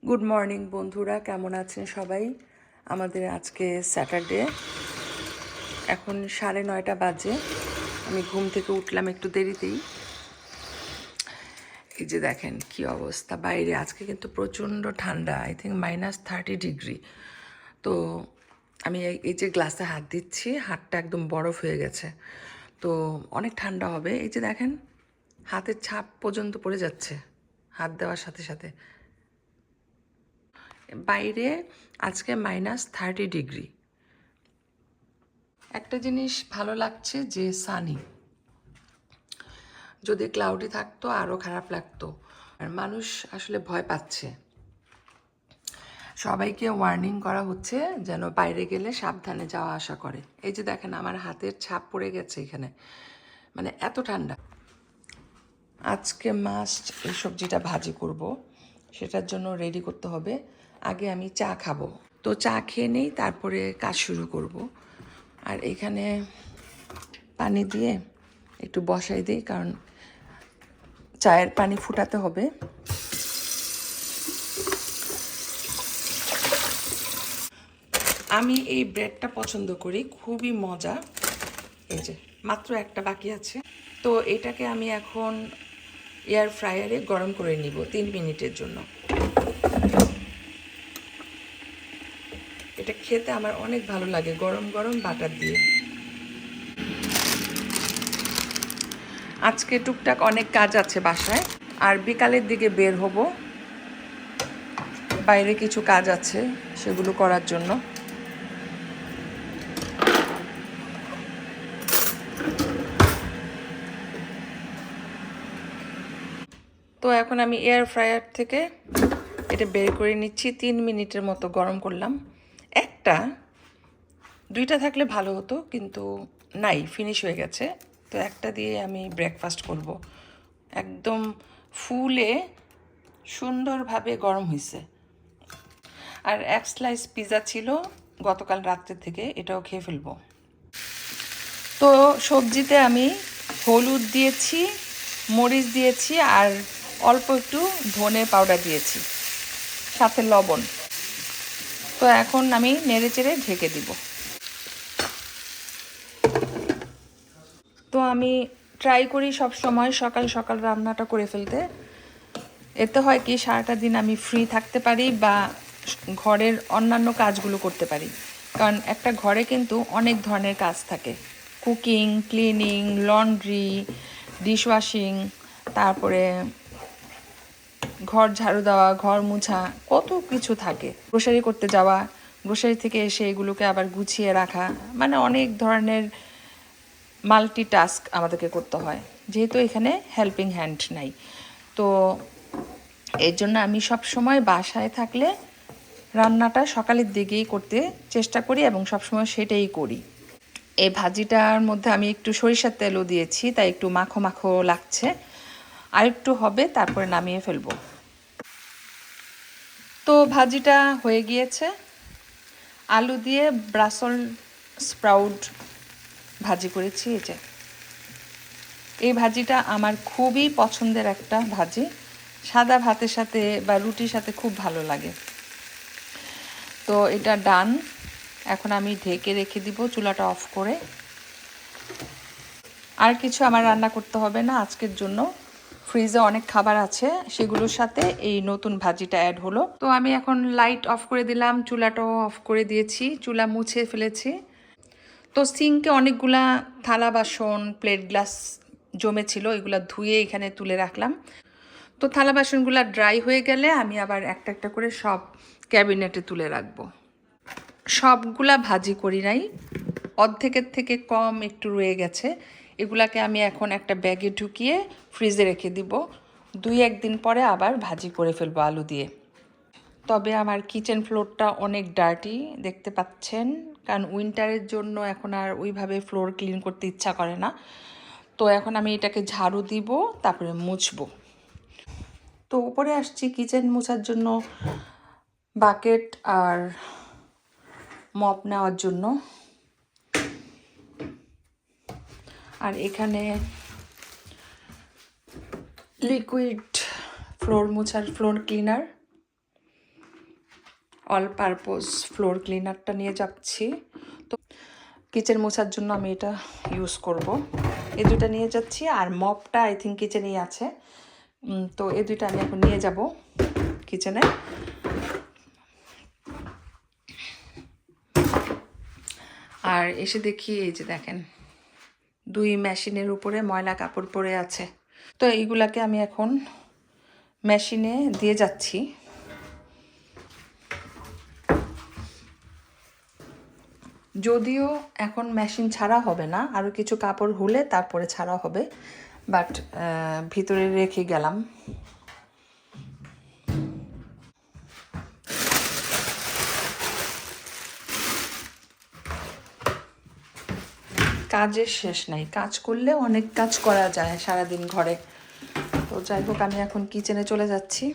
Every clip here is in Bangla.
গুড মর্নিং বন্ধুরা, কেমন আছেন সবাই? আমাদের আজকে স্যাটারডে, এখন 9:30 বাজে। আমি ঘুম থেকে উঠলাম একটু দেরিতেই। এই যে দেখেন কি অবস্থা বাইরে, আজকে কিন্তু প্রচণ্ড ঠান্ডা, আই থিঙ্ক -30 ডিগ্রি। তো আমি এই যে গ্লাসে হাত দিচ্ছি, হাতটা একদম বরফ হয়ে গেছে। তো অনেক ঠান্ডা হবে। এই যে দেখেন হাতের ছাপ পর্যন্ত পড়ে যাচ্ছে হাত দেওয়ার সাথে সাথে। বাইরে আজকে -30 ডিগ্রি। একটা জিনিস ভালো লাগছে যে সানি, যদি ক্লাউডি থাকতো আরও খারাপ লাগতো। আর মানুষ আসলে ভয় পাচ্ছে, সবাইকে ওয়ার্নিং করা হচ্ছে যেন বাইরে গেলে সাবধানে যাওয়া আসা করে। এই যে দেখেন আমার হাতের ছাপ পড়ে গেছে এখানে, মানে এত ঠান্ডা। আজকে মাস্ট এই সবজিটা ভাজি করব, সেটার জন্য রেডি করতে হবে। আগে আমি চা খাবো, তো চা খেয়ে নেই, তারপরে কাজ শুরু করব। আর এখানে পানি দিয়ে একটু বসাই দিই, কারণ চায়ের পানি ফুটাতে হবে। আমি এই ব্রেডটা পছন্দ করি, খুবই মজা। এই যে মাত্র একটা বাকি আছে, তো এটাকে আমি এখন এয়ার ফ্রায়ারে গরম করে নিব 3 মিনিটের জন্য। এটা খেতে আমার অনেক ভালো লাগে গরম গরম বাটার দিয়ে। আজকে টুকটাক অনেক কাজ আছে বাসায়, আর বিকালের দিকে বের হব, বাইরে কিছু কাজ আছে সেগুলো করার জন্য। তো এখন আমি এয়ার ফ্রায়ার থেকে এটা বের করে নিচ্ছি। 3 মিনিটের মতো গরম করলাম। দুইটা থাকলে ভালো হতো, কিন্তু নাই, ফিনিশ হয়ে গেছে। তো একটা দিয়ে আমি ব্রেকফাস্ট করব। একদম ফুলে সুন্দরভাবে গরম হয়েছে। আর এক স্লাইস পিৎজা ছিল গতকাল রাত্রে থেকে, এটাও খেয়ে ফেলবো। তো সবজিতে আমি হলুদ দিয়েছি, মরিচ দিয়েছি, আর অল্প একটু ধনে পাউডার দিয়েছি, সাথে লবণ। তো এখন আমি নেড়ে চেড়ে ঢেকে দিব। তো আমি ট্রাই করি সব সময় সকাল সকাল রান্নাটা করে ফেলতে। এতে হয় কি, সারাটা দিন আমি ফ্রি থাকতে পারি বা ঘরের অন্যান্য কাজগুলো করতে পারি। কারণ একটা ঘরে কিন্তু অনেক ধরনের কাজ থাকে, কুকিং, ক্লিনিং, লন্ড্রি, ডিশওয়াশিং, তারপরে ঘর ঝাড়ু দেওয়া, ঘর মুছা, কত কিছু থাকে। গ্রোসারি করতে যাওয়া, গ্রোসারি থেকে এসে এগুলোকে আবার গুছিয়ে রাখা, মানে অনেক ধরনের মাল্টিটাস্ক আমাদেরকে করতে হয়, যেহেতু এখানে হেল্পিং হ্যান্ড নাই। তো এর জন্য আমি সব সময় বাসায় থাকলে রান্নাটা সকালের দিকেই করতে চেষ্টা করি এবং সবসময় সেটাই করি। এই ভাজিটার মধ্যে আমি একটু সরিষার তেলও দিয়েছি, তাই একটু মাখো মাখো লাগছে। আর একটু হবে, তারপরে নামিয়ে ফেলবো। তো ভাজিটা হয়ে গিয়েছে। আলু দিয়ে ব্রাসল স্প্রাউট ভাজি করেছি। এই ভাজিটা আমার খুবই পছন্দের একটা ভাজি, সাদা ভাতের সাথে বা রুটির সাথে খুব ভালো লাগে। তো এটা ডান। এখন আমি ঢেকে রেখে দিব চুলাটা অফ করে। আর কিছু আমার রান্না করতে হবে না আজকের জন্য। ফ্রিজে অনেক খাবার আছে, সেগুলোর সাথে এই নতুন ভাজিটা অ্যাড হলো। তো আমি এখন লাইট অফ করে দিলাম, চুলাটাও অফ করে দিয়েছি, চুলা মুছে ফেলেছি। তো সিঙ্কে অনেকগুলা থালা বাসন, প্লেট, গ্লাস জমেছিল, এগুলা ধুয়ে এখানে তুলে রাখলাম। তো থালা বাসনগুলো ড্রাই হয়ে গেলে আমি আবার একটা একটা করে সব ক্যাবিনেটে তুলে রাখবো। সবগুলা ভাজি করি নাই, অর্ধেকের থেকে কম একটু রয়ে গেছে। এগুলাকে আমি এখন একটা ব্যাগে ঢুকিয়ে ফ্রিজে রেখে দিব। 2-1 দিন পরে আবার ভাজি করে ফেলবো আলু দিয়ে। তবে আমার কিচেন ফ্লোরটা অনেক ডার্টি দেখতে পাচ্ছেন, কারণ উইন্টারের জন্য এখন আর ওইভাবে ফ্লোর ক্লিন করতে ইচ্ছা করে না। তো এখন আমি এটাকে ঝাড়ু দিব, তারপরে মুছবো। তো উপরে আসছি কিচেন মোছার জন্য বাকেট আর মপ নেওয়ার জন্য। আর এখানে লিকুইড ফ্লোর মোছার floor cleaner. All purpose floor ক্লিনারটা নিয়ে যাচ্ছি। তো কিচেন মোছার জন্য আমি এটা ইউজ করব। এই দুইটা নিয়ে যাচ্ছি, আর মপটা আই থিঙ্ক কিচেনেই আছে। তো এই দুইটা আমি এখন নিয়ে যাব কিচেনে। আর এসে দেখি এই যে দেখেন 2 মেশিনের উপরে ময়লা কাপড় পরে আছে। তো এইগুলাকে আমি এখন মেশিনে দিয়ে যাচ্ছি। যদিও এখন মেশিন ছাড়া হবে না, আরও কিছু কাপড় হলে তারপরে ছাড়া হবে, বাট ভিতরে রেখে গেলাম। কাজের শেষ নাই, কাজ করলে অনেক কাজ করা যায় সারাদিন ঘরে। তো যাই হোক, আমি এখন কিচেনে চলে যাচ্ছি।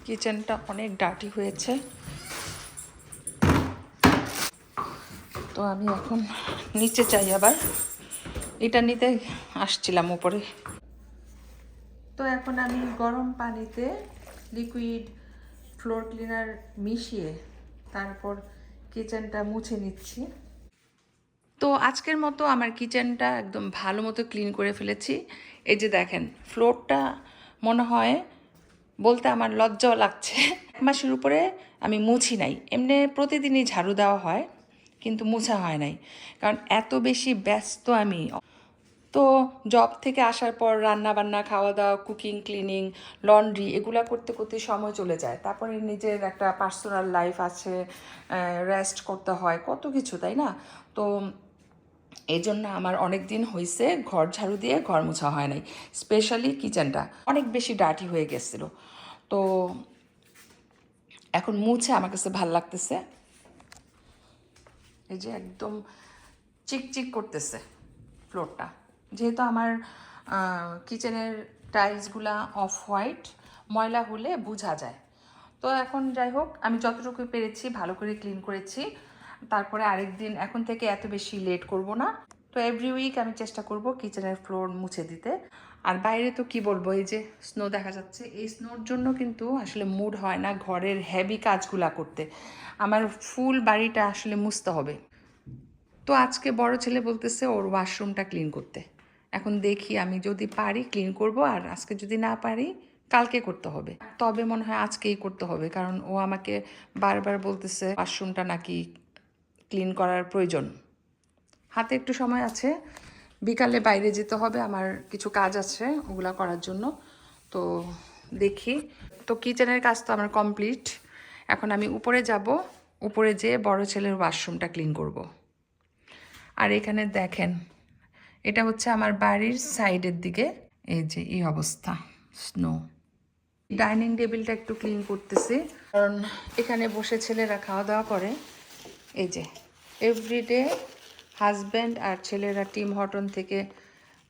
কিচেনটা অনেক ডার্টি হয়েছে, তো আমি এখন নিচে যাই। আবার এটা নিতে আসছিলাম উপরে। তো এখন আমি গরম পানিতে লিকুইড ফ্লোর ক্লিনার মিশিয়ে তারপর কিচেনটা মুছে নিচ্ছি। তো আজকের মতো আমার কিচেনটা একদম ভালো মতো ক্লিন করে ফেলেছি। এই যে দেখেন, ফ্লোরটা মনে হয় বলতে আমার লজ্জাও লাগছে। 1 মাসের উপরে আমি মুছি নাই, এমনি প্রতিদিনই ঝাড়ু দেওয়া হয় কিন্তু মুছা হয় নাই, কারণ এত বেশি ব্যস্ত আমি। তো জব থেকে আসার পর রান্না বান্না, খাওয়া দাওয়া, কুকিং, ক্লিনিং, লন্ড্রি এগুলা করতে করতে সময় চলে যায়। তারপরে নিজের একটা পার্সোনাল লাইফ আছে, রেস্ট করতে হয়, কত কিছু, তাই না? তো এই জন্য আমার অনেক দিন হয়েছে ঘর ঝাড়ু দিয়ে ঘর মোছা হয় নাই। স্পেশালি কিচেনটা অনেক বেশি ডার্টি হয়ে গেছিলো। তো এখন মুছে আমার কাছে ভাল লাগতেছে। এই যে একদম চিকচিক করতেছে ফ্লোরটা, যেহেতু আমার কিচেনের টাইলসগুলা অফ হোয়াইট, ময়লা হলে বোঝা যায়। তো এখন যাই হোক, আমি যতটুকু পেরেছি ভালো করে ক্লিন করেছি। তারপরে আরেক দিন, এখন থেকে এত বেশি লেট করব না। তো এভরি উইক আমি চেষ্টা করব কিচেনের ফ্লোর মুছে দিতে। আর বাইরে তো কি বলবো, এই যে স্নো দেখা যাচ্ছে, এই স্নোর জন্য কিন্তু আসলে মুড হয় না ঘরের হেভি কাজগুলা করতে। আমার ফুল বাড়িটা আসলে মুছতে হবে। তো আজকে বড় ছেলে বলতেছে ওর ওয়াশরুমটা ক্লিন করতে। এখন দেখি, আমি যদি পারি ক্লিন করব, আর আজকে যদি না পারি কালকে করতে হবে। তবে মনে হয় আজকেই করতে হবে, কারণ ও আমাকে বারবার বলতেছে ওয়াশরুমটা নাকি ক্লিন করার প্রয়োজন। হাতে একটু সময় আছে, বিকালে বাইরে যেতে হবে, আমার কিছু কাজ আছে ওগুলা করার জন্য। তো দেখি। তো কিচেনের কাজ তো আমার কমপ্লিট। এখন আমি উপরে যাব, উপরে যেয়ে বড় ছেলের ওয়াশরুমটা ক্লিন করব। আর এখানে দেখেন, এটা হচ্ছে আমার বাড়ির সাইডের দিকে, এই যে এই অবস্থা, স্নো। ডাইনিং টেবিলটা একটু ক্লিন করতেছি, কারণ এখানে বসে ছেলেরা খাওয়া দাওয়া করে। এই যে এভরিডে হাজব্যান্ড আর ছেলেরা টিম হর্টন থেকে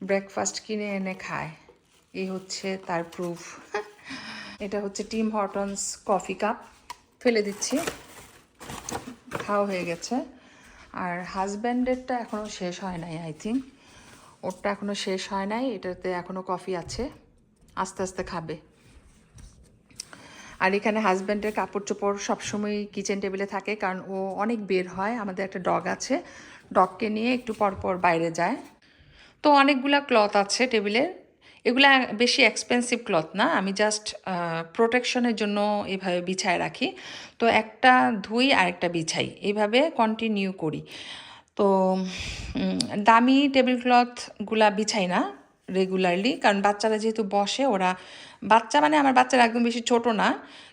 ব্রেকফাস্ট কিনে এনে খায়, এই হচ্ছে তার প্রুফ। এটা হচ্ছে টিম হর্টনস কফি কাপ, ফেলে দিচ্ছি, খাওয়া হয়ে গেছে। আর হাজব্যান্ডেরটা এখনও শেষ হয় নাই, আই থিঙ্ক ওরটা এখনও শেষ হয় নাই, এটাতে এখনও কফি আছে, আস্তে আস্তে খাবে। আর এখানে হাজব্যান্ডের কাপড় চোপড় সবসময় কিচেন টেবিলে থাকে, কারণ ও অনেক বের হয়। আমাদের একটা ডগ আছে, ডগকে নিয়ে একটু পর পর বাইরে যায়। তো অনেকগুলা ক্লথ আছে টেবিলের, এগুলা বেশি এক্সপেন্সিভ ক্লথ না, আমি জাস্ট প্রোটেকশনের জন্য এভাবে বিছায় রাখি। তো একটা ধুই আর একটা বিছাই, এইভাবে কন্টিনিউ করি। তো দামি টেবিল ক্লথগুলা বিছাই না রেগুলারলি, কারণ বাচ্চারা যেহেতু বসে, ওরা, বাচ্চা মানে আমার বাচ্চারা একদম বেশি ছোট না,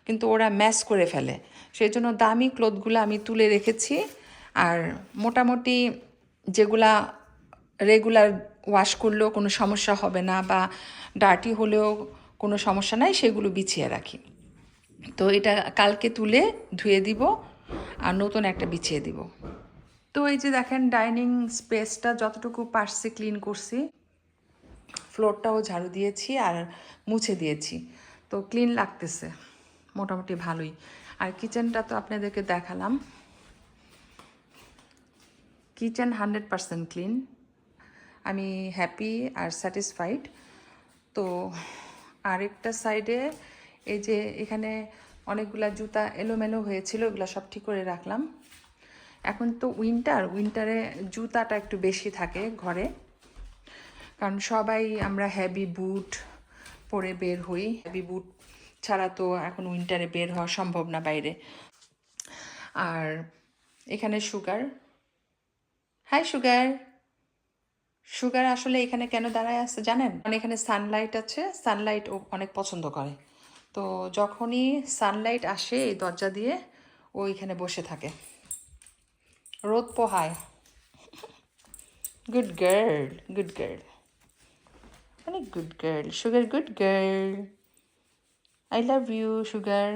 কিন্তু ওরা ম্যাচ করে ফেলে। সেই জন্য দামি ক্লথগুলো আমি তুলে রেখেছি। আর মোটামুটি যেগুলা রেগুলার ওয়াশ করলেও কোনো সমস্যা হবে না, বা ডার্টি হলেও কোনো সমস্যা নাই, সেগুলো বিছিয়ে রাখি। তো এটা কালকে তুলে ধুয়ে দিব আর নতুন একটা বিছিয়ে দিব। তো এই যে দেখেন, ডাইনিং স্পেসটা যতটুকু পারছি ক্লিন করছি, ফ্লোরটাও ঝাড়ু দিয়েছি আর মুছে দিয়েছি। তো ক্লিন লাগতেছে মোটামুটি ভালোই। আর কিচেনটা তো আপনাদেরকে দেখালাম, কিচেন 100% ক্লিন। আমি হ্যাপি আর স্যাটিসফাইড। তো আরেকটা সাইডে এই যে এখানে অনেকগুলা জুতা এলোমেলো হয়েছিল, ওগুলো সব ঠিক করে রাখলাম। এখন তো উইন্টারে জুতাটা একটু বেশি থাকে ঘরে, কারণ সবাই আমরা হেভি বুট পরে বের হই। হেভি বুট ছাড়া তো এখন উইন্টারে বের হওয়া সম্ভব না বাইরে। আর এখানে সুগার, হাই সুগার। সুগার আসলে এখানে কেন দাঁড়ায় আছে জানেন? কারণ এখানে সানলাইট আছে, সানলাইট ও অনেক পছন্দ করে। তো যখনই সানলাইট আসে এই দরজা দিয়ে ও এখানে বসে থাকে, রোদ পোহায়। গুড গার্ল, গুড গার্ল, অনেক good girl sugar, good girl. I love you sugar.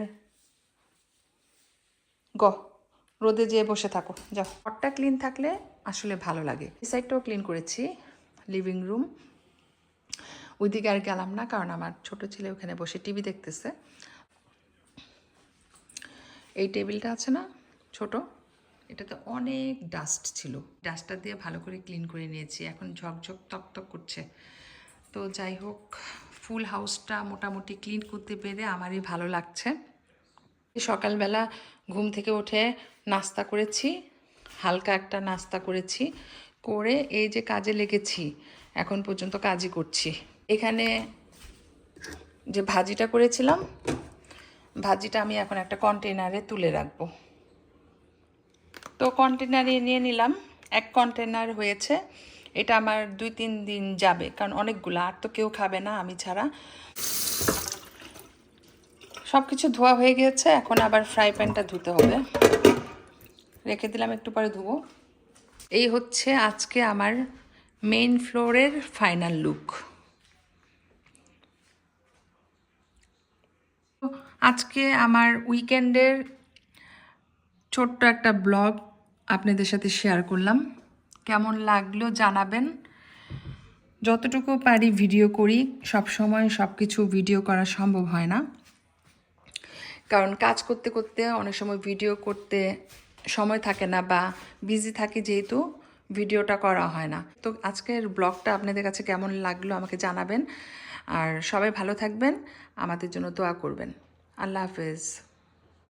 গ রোদে যেয়ে বসে থাকো, যাও। ঘরটা ক্লিন থাকলে আসলে ভালো লাগে। এই সাইডটাও ক্লিন করেছি, লিভিং রুম। ওইদিকে আর গেলাম না, কারণ আমার ছোট ছেলে ওখানে বসে টিভি দেখতেছে। এই টেবিলটা আছে না ছোট, এটাতে অনেক ডাস্ট ছিল, ডাস্টটা দিয়ে ভালো করে ক্লিন করে নিয়েছি, এখন ঝকঝক তকতক করছে। তো যাই হোক, ফুল হাউসটা মোটামুটি ক্লিন করতে পেরে আমারই ভালো লাগছে। সকালবেলা ঘুম থেকে উঠে নাস্তা করেছি, হালকা একটা নাস্তা করেছি, করে এই যে কাজে লেগেছি, এখন পর্যন্ত কাজই করছি। এখানে যে ভাজিটা করেছিলাম, ভাজিটা আমি এখন একটা কন্টেনারে তুলে রাখবো। তো কন্টেনারে নিয়ে নিলাম, এক কন্টেনার হয়েছে। এটা আমার 2-3 দিন যাবে, কারণ অনেকগুলো, আর তো কেউ খাবে না আমি ছাড়া। সব কিছু ধোয়া হয়ে গিয়েছে, এখন আবার ফ্রাই প্যানটা ধুতে হবে, রেখে দিলাম, একটু পরে ধুবো। এই হচ্ছে আজকে আমার মেইন ফ্লোরের ফাইনাল লুক। আজকে আমার উইকেন্ডের ছোট্ট একটা ব্লগ আপনাদের সাথে শেয়ার করলাম, কেমন লাগলো জানাবেন। যতটুকু পারি ভিডিও করি, সব সময় সব কিছু ভিডিও করা সম্ভব হয় না, কারণ কাজ করতে করতে অনেক সময় ভিডিও করতে সময় থাকে না, বা বিজি থাকি যেহেতু ভিডিওটা করা হয় না। তো আজকের ব্লগটা আপনাদের কাছে কেমন লাগলো আমাকে জানাবেন, আর সবাই ভালো থাকবেন, আমাদের জন্য দোয়া করবেন। আল্লাহ হাফেজ।